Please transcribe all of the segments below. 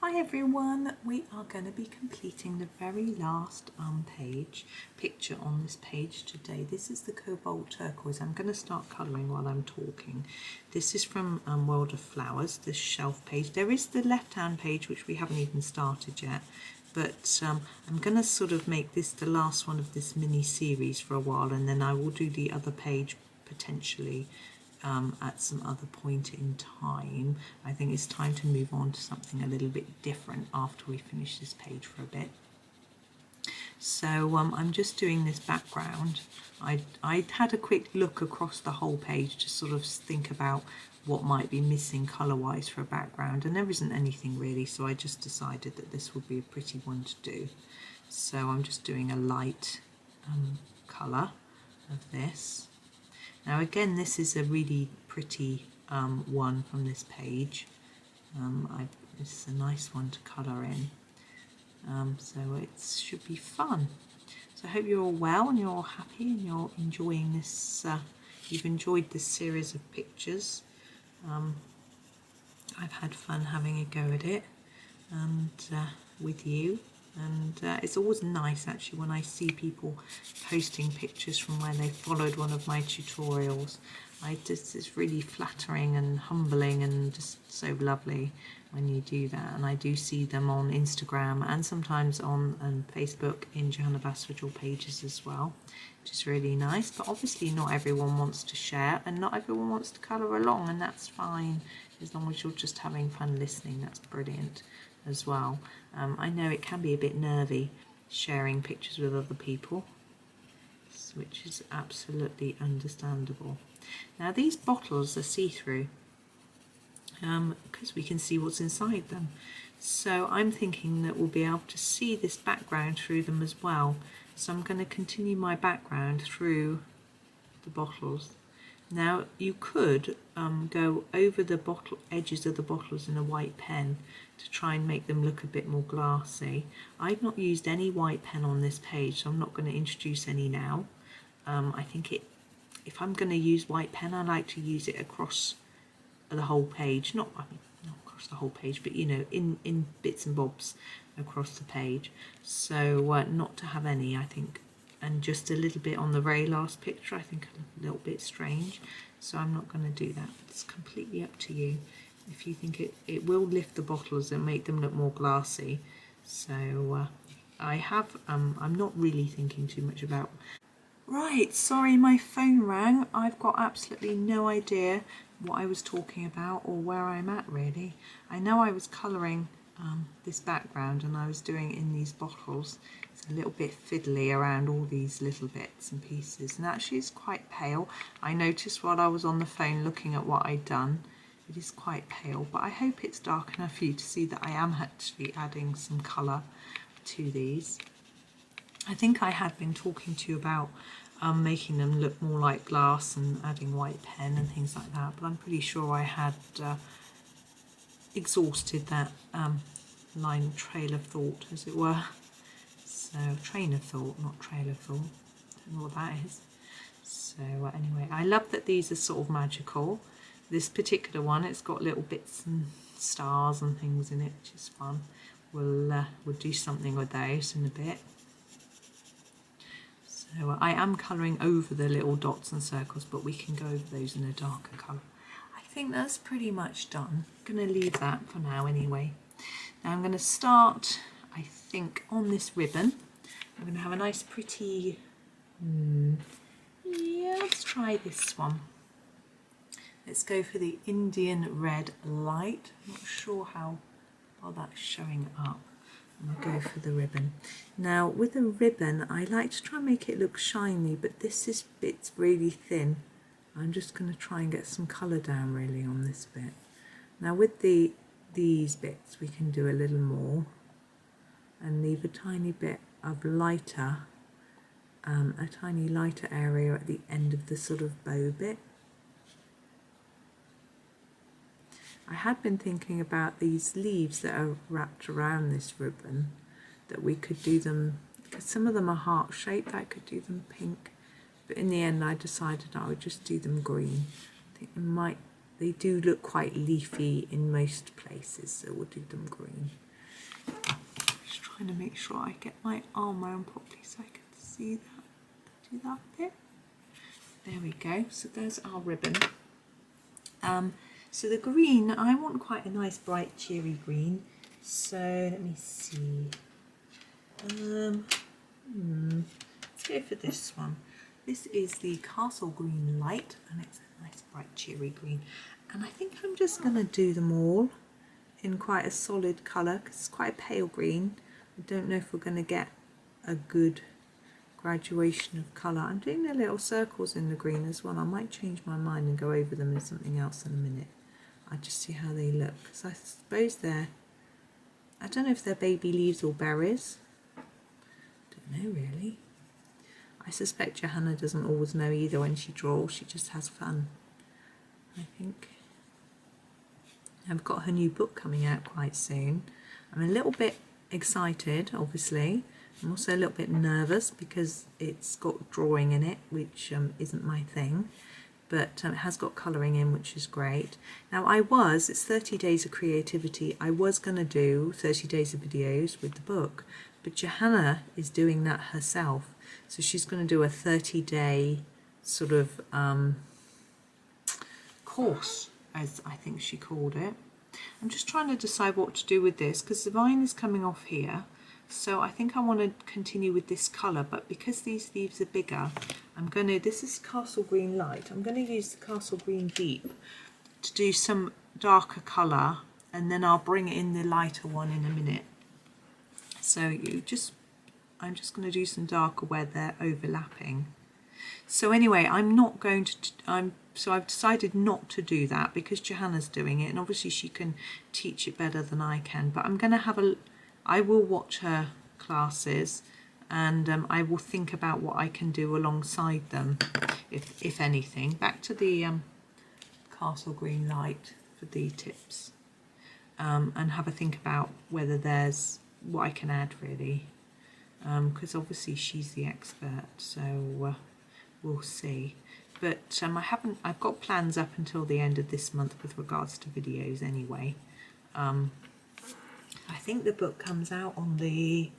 Hi everyone, we are going to be completing the very last picture on this page today. This is the Cobalt Turquoise. I'm going to start colouring while I'm talking. This is from World of Flowers, this shelf page. There is the left hand page which we haven't even started yet, but I'm going to sort of make this the last one of this mini series for a while, and then I will do the other page potentially at some other point in time. I think it's time to move on to something a little bit different after we finish this page for a bit. So I'm just doing this background. I had a quick look across the whole page to sort of think about what might be missing colour wise for a background, and there isn't anything really, so I just decided that this would be a pretty one to do. So I'm just doing a light colour of this. Now again, this is a really pretty one from this page. This is a nice one to colour in, so it should be fun. So I hope you're all well and you're all happy and you're enjoying this. You've enjoyed this series of pictures. I've had fun having a go at it and with you. And it's always nice actually when I see people posting pictures from when they followed one of my tutorials. It's really flattering and humbling and just so lovely when you do that. And I do see them on Instagram and sometimes on Facebook in Johanna Basford pages as well, which is really nice. But obviously not everyone wants to share and not everyone wants to colour along, and that's fine. As long as you're just having fun listening, that's brilliant as well. I know it can be a bit nervy sharing pictures with other people, which is absolutely understandable. Now these bottles are see-through because we can see what's inside them, so I'm thinking that we'll be able to see this background through them as well. So I'm going to continue my background through the bottles. Now you could go over the bottle edges of the bottles in a white pen to try and make them look a bit more glassy. I've not used any white pen on this page, so I'm not going to introduce any now. I think if I'm going to use white pen, I like to use it across the whole page, not across the whole page, but you know, in bits and bobs across the page. So not to have any, I think. And just a little bit on the very last picture, I think a little bit strange, so I'm not going to do that. It's completely up to you. If you think it will lift the bottles and make them look more glassy. So I'm not really thinking too much about. Right, sorry, my phone rang. I've got absolutely no idea what I was talking about or where I'm at really. I know I was colouring this background and I was doing it in these bottles. It's a little bit fiddly around all these little bits and pieces, and actually it's quite pale. I noticed while I was on the phone looking at what I'd done, it is quite pale, but I hope it's dark enough for you to see that I am actually adding some colour to these. I think I had been talking to you about making them look more like glass and adding white pen and things like that, but I'm pretty sure I had exhausted that trail of thought, as it were. So train of thought, not trail of thought. I don't know what that is. So anyway, I love that these are sort of magical. This particular one, it's got little bits and stars and things in it, which is fun. We'll do something with those in a bit. So I am colouring over the little dots and circles, but we can go over those in a darker colour. I think that's pretty much done. I'm going to leave that for now anyway. Now I'm going to start, I think, on this ribbon. I'm going to have a nice pretty, yeah, let's try this one. Let's go for the Indian Red Light. I'm not sure how well that's showing up. I'm going to go for the ribbon. Now with a ribbon, I like to try and make it look shiny, but this bit's really thin. I'm just going to try and get some colour down really on this bit. Now with these bits, we can do a little more and leave a tiny bit of lighter, a tiny lighter area at the end of the sort of bow bit. I had been thinking about these leaves that are wrapped around this ribbon, that we could do them, because some of them are heart shaped, I could do them pink, but in the end I decided I would just do them green. I think they do look quite leafy in most places, so we'll do them green. Just trying to make sure I get my arm around properly so I can see that. Do that bit. There we go. So there's our ribbon. So the green, I want quite a nice bright cheery green. So let me see. Let's go for this one. This is the Castle Green Light, and it's a nice bright cheery green. And I think I'm just going to do them all in quite a solid colour because it's quite a pale green. I don't know if we're going to get a good graduation of colour. I'm doing the little circles in the green as well. I might change my mind and go over them in something else in a minute. I'll just see how they look. Because I suppose they're, I don't know if they're baby leaves or berries. Don't know really. I suspect Johanna doesn't always know either when she draws. She just has fun, I think. I've got her new book coming out quite soon. I'm a little bit excited, obviously. I'm also a little bit nervous because it's got drawing in it, which isn't my thing. But it has got colouring in, which is great. Now it's 30 days of creativity. I was going to do 30 days of videos with the book, but Johanna is doing that herself. So she's going to do a 30-day sort of course, as I think she called it. I'm just trying to decide what to do with this because the vine is coming off here. So I think I want to continue with this colour, but because these leaves are bigger, this is Castle Green Light. I'm going to use the Castle Green Deep to do some darker colour, and then I'll bring in the lighter one in a minute. So I'm just going to do some darker where they're overlapping. So anyway, so I've decided not to do that because Johanna's doing it, and obviously she can teach it better than I can, but I'm going to I will watch her classes, and I will think about what I can do alongside them, if anything. Back to the Castle Green Light for the tips, and have a think about whether there's what I can add really, because obviously she's the expert, so we'll see. But I've got plans up until the end of this month with regards to videos anyway. I think the book comes out on the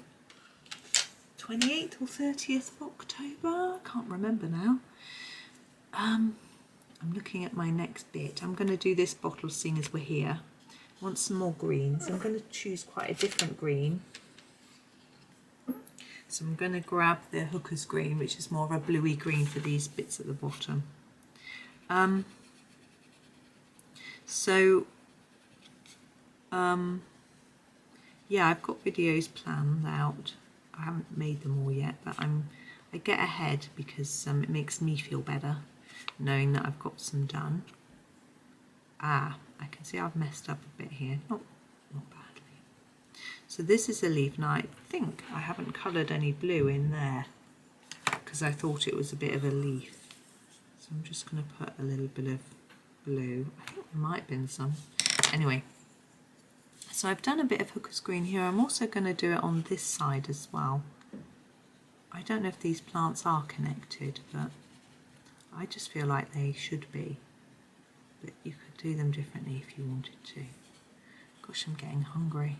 28th or 30th of October. I can't remember now. I'm looking at my next bit. I'm going to do this bottle seeing as we're here. I want some more greens. I'm going to choose quite a different green. So I'm going to grab the Hooker's Green, which is more of a bluey green for these bits at the bottom. Yeah, I've got videos planned out. I haven't made them all yet, but I get ahead because it makes me feel better knowing that I've got some done. I can see I've messed up a bit here, not badly. So this is a leaf. Now I think I haven't coloured any blue in there because I thought it was a bit of a leaf. So I'm just going to put a little bit of blue. I think there might have been some. Anyway. So I've done a bit of Hooker's Green here. I'm also going to do it on this side as well. I don't know if these plants are connected, but I just feel like they should be. But you could do them differently if you wanted to. Gosh, I'm getting hungry.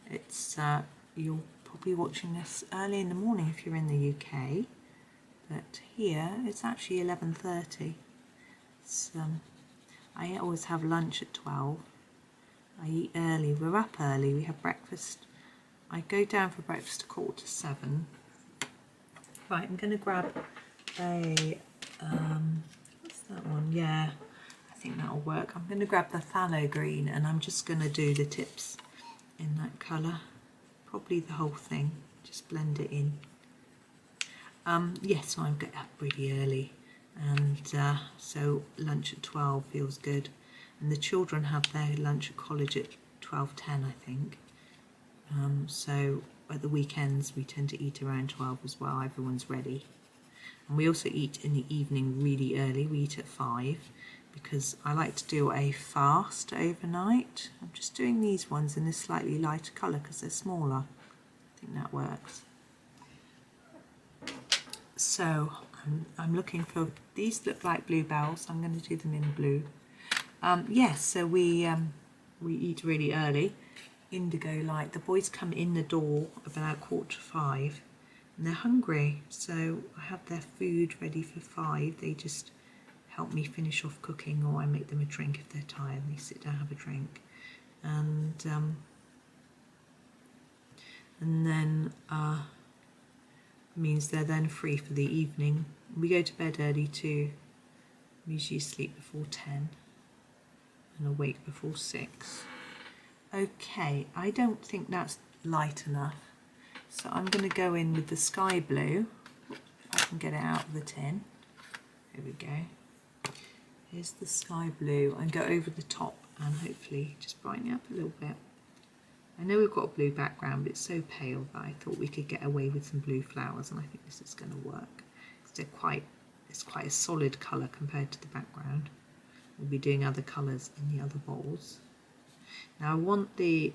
It's you're probably watching this early in the morning if you're in the UK, but here it's actually 11:30. I always have lunch at 12. I eat early. We're up early. We have breakfast. I go down for breakfast at 7:15. Right, I'm going to grab a what's that one? Yeah, I think that'll work. I'm going to grab the Pthalo Green, and I'm just going to do the tips in that colour. Probably the whole thing. Just blend it in. Yes, so I'm getting up really early, and so lunch at 12 feels good. And the children have their lunch at college at 12:10, I think. So at the weekends we tend to eat around 12 as well. Everyone's ready. And we also eat in the evening really early. We eat at 5 because I like to do a fast overnight. I'm just doing these ones in a slightly lighter colour because they're smaller. I think that works. So I'm looking for, these look like bluebells. I'm going to do them in blue. Yes, so we eat really early, Indigo Light. The boys come in the door about 4:45 and they're hungry, so I have their food ready for 5. They just help me finish off cooking, or I make them a drink if they're tired and they sit down and have a drink. And then means they're then free for the evening. We go to bed early too. We usually sleep before 10 and awake before 6. Okay, I don't think that's light enough, so I'm going to go in with the sky blue. If I can get it out of the tin. There we go. Here's the sky blue, and go over the top and hopefully just brighten it up a little bit. I know we've got a blue background, but it's so pale that I thought we could get away with some blue flowers, and I think this is going to work. It's quite a solid colour compared to the background. We'll be doing other colours in the other bowls. Now I want the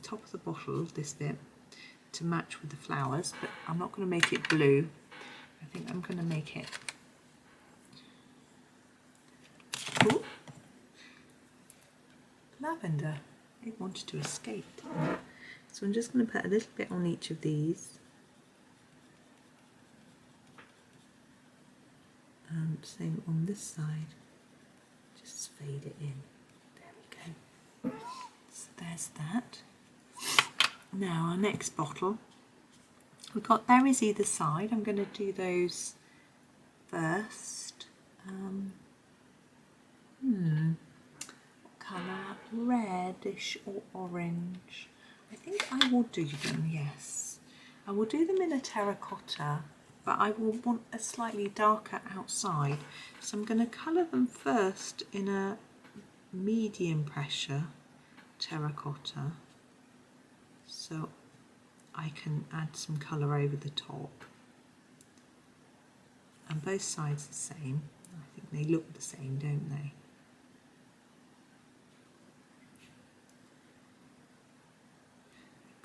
top of the bottle, this bit, to match with the flowers, but I'm not going to make it blue. I think I'm going to make it lavender. It wanted to escape, didn't it? So I'm just going to put a little bit on each of these. And same on this side. Just fade it in. There we go. So there's that. Now our next bottle. We've got berries either side. I'm going to do those first. Colour, reddish or orange. I think I will do them, yes. I will do them in a terracotta, but I will want a slightly darker outside. So I'm going to colour them first in a medium pressure terracotta, so I can add some colour over the top. And both sides the same. I think they look the same, don't they?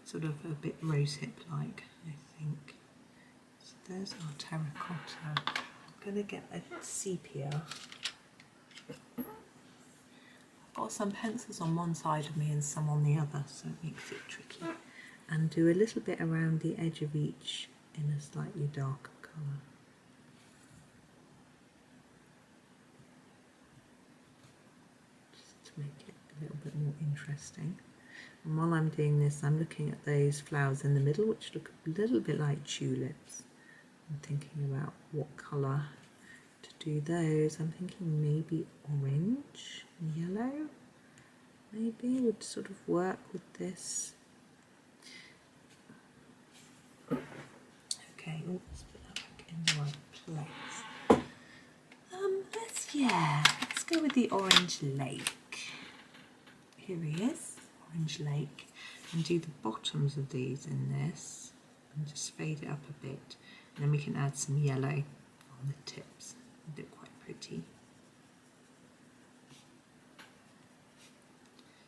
Sort of a bit rosehip like, I think. So there's our terracotta. I'm going to get a sepia. I've got some pencils on one side of me and some on the other, so it makes it tricky. And do a little bit around the edge of each in a slightly darker colour. Just to make it a little bit more interesting. And while I'm doing this, I'm looking at those flowers in the middle, which look a little bit like tulips. I'm thinking about what colour to do those. I'm thinking maybe orange, yellow, maybe would sort of work with this. Okay, let's put that back in the right place. Let's go with the orange lake. Here he is. Orange lake, and do the bottoms of these in this and just fade it up a bit, and then we can add some yellow on the tips. They look quite pretty.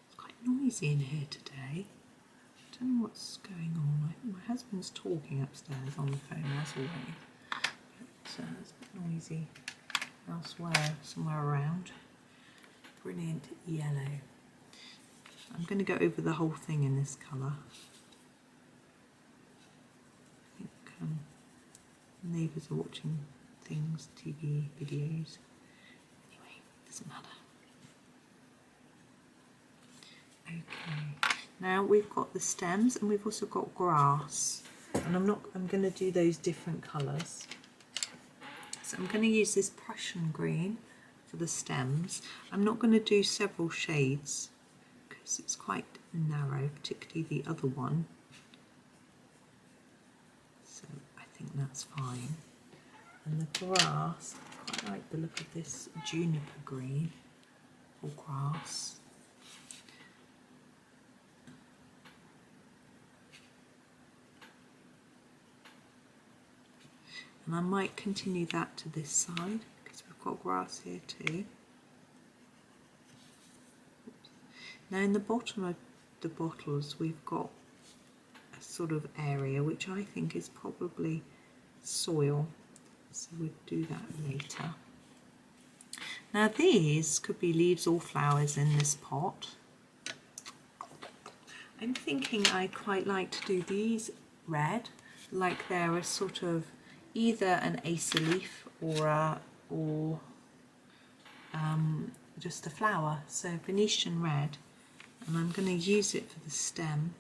It's quite noisy in here today. I don't know what's going on. My husband's talking upstairs on the phone as always, but it's a bit noisy elsewhere, somewhere around. Brilliant yellow. I'm going to go over the whole thing in this colour. I think neighbours are watching things, TV, videos. Anyway, doesn't matter. Okay, now we've got the stems and we've also got grass. And I'm going to do those different colours. So I'm going to use this Prussian Green for the stems. I'm not going to do several shades, it's quite narrow, particularly the other one, so I think that's fine. And the grass, I quite like the look of this Juniper Green or grass. And I might continue that to this side because we've got grass here too. Now in the bottom of the bottles we've got a sort of area which I think is probably soil, so we'll do that later. Now these could be leaves or flowers in this pot. I'm thinking I quite like to do these red, like they're a sort of either an acer leaf or just a flower. So Venetian Red, and I'm going to use it for the stem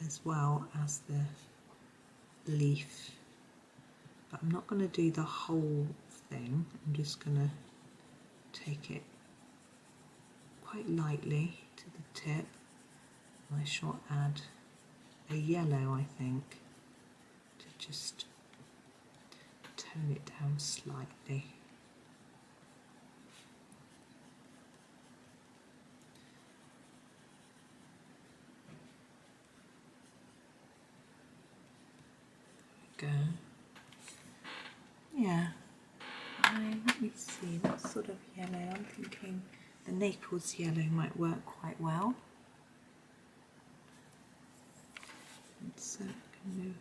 as well as the leaf. But I'm not going to do the whole thing. I'm just going to take it quite lightly to the tip. I shall add a yellow, I think, to just tone it down slightly. There we go. Yeah, let me see, what sort of yellow? I'm thinking the Naples Yellow might work quite well. So I'm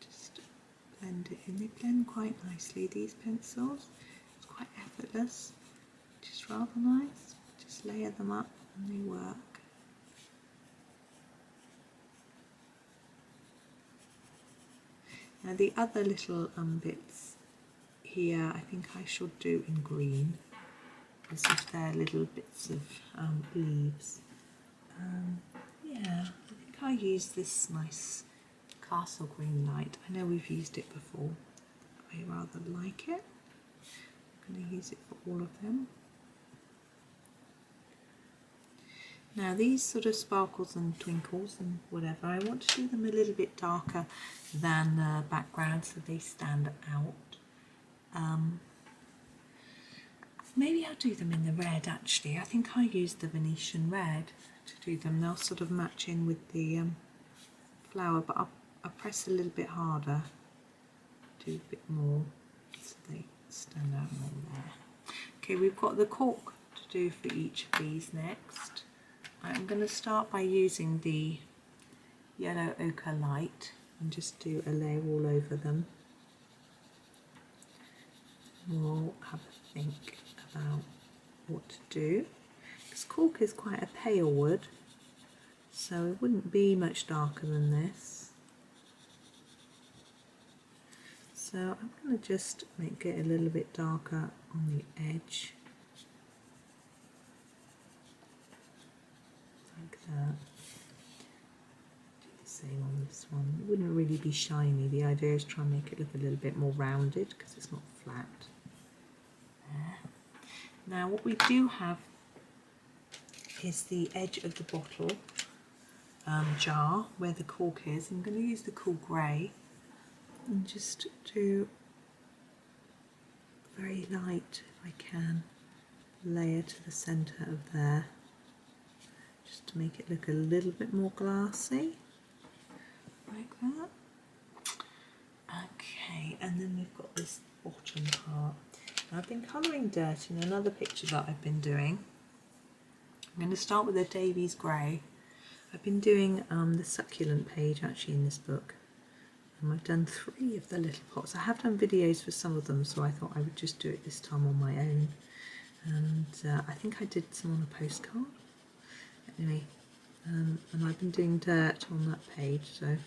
just blend it in. They blend quite nicely, these pencils. It's quite effortless, which is rather nice. Just layer them up and they work. Now the other little bits here, I think I should do in green, as if they're little bits of leaves. Yeah, I think I use this nice Castle Green Light. I know we've used it before, but I rather like it. I'm going to use it for all of them. Now these sort of sparkles and twinkles and whatever, I want to do them a little bit darker than the background so they stand out. Maybe I'll do them in the red actually. I think I used the Venetian Red to do them. They'll sort of match in with the flower, but I'll press a little bit harder, do a bit more so they stand out more there. Okay, we've got the cork to do for each of these next. I'm going to start by using the yellow ochre light and just do a layer all over them. We'll have a think about what to do, because cork is quite a pale wood, so it wouldn't be much darker than this. So I'm going to just make it a little bit darker on the edge, like that. Do the same on this one. It wouldn't really be shiny. The idea is to try and make it look a little bit more rounded because it's not flat. There. Now what we do have is the edge of the bottle jar where the cork is. I'm going to use the cool grey and just do very light, if I can, layer to the centre of there, just to make it look a little bit more glassy, like that. Okay, and then we've got this bottom part. Now, I've been colouring dirt in another picture that I've been doing. I'm going to start with a Davy's grey. I've been doing the succulent page actually in this book. I've done 3 of the little pots. I have done videos for some of them, so I thought I would just do it this time on my own. And I think I did some on a postcard. Anyway, and I've been doing dirt on that page, so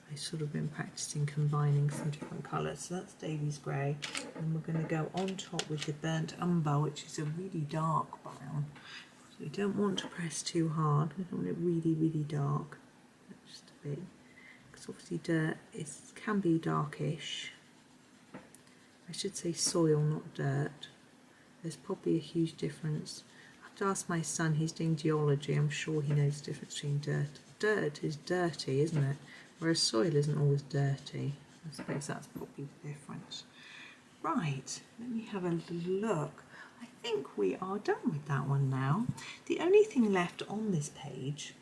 I've sort of been practicing combining some different colours. So that's Davy's grey, and we're going to go on top with the burnt umber, which is a really dark brown. So we don't want to press too hard. We don't want it really, really dark. Just a bit. Obviously dirt can be darkish. I should say soil, not dirt. There's probably a huge difference. I have to ask my son, he's doing geology, I'm sure he knows the difference between dirt. Dirt is dirty, isn't it? Whereas soil isn't always dirty. I suppose that's probably the difference. Right, let me have a little look. I think we are done with that one now. The only thing left on this page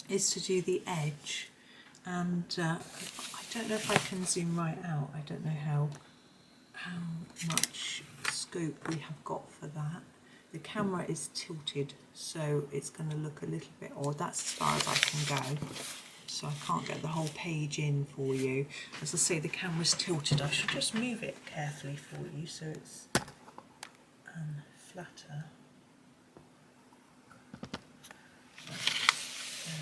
is to do the edge. And I don't know if I can zoom right out. I don't know how much scope we have got for that. The camera is tilted, so it's going to look a little bit odd. That's as far as I can go, so I can't get the whole page in for you. As I say, the camera's tilted. I should just move it carefully for you so it's flatter.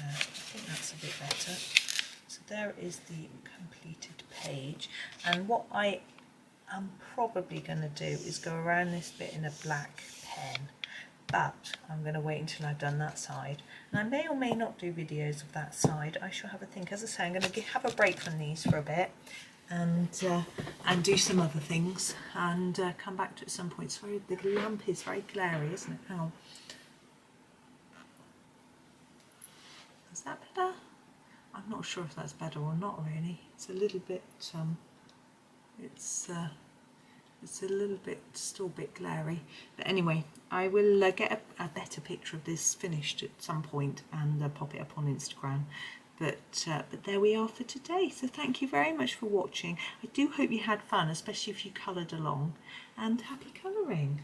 I think that's a bit better. So there is the completed page, and what I am probably going to do is go around this bit in a black pen, but I'm going to wait until I've done that side, and I may or may not do videos of that side. I shall have a think. As I say, I'm going to have a break from these for a bit and do some other things and come back to it at some point. Sorry, the lamp is very glary, isn't it? Ow. Is that better? I'm not sure if that's better or not really. It's a little bit it's a little bit still a bit glary, but anyway, I will get a better picture of this finished at some point and pop it up on Instagram. But there we are for today. So thank you very much for watching. I do hope you had fun, especially if you coloured along, and happy colouring.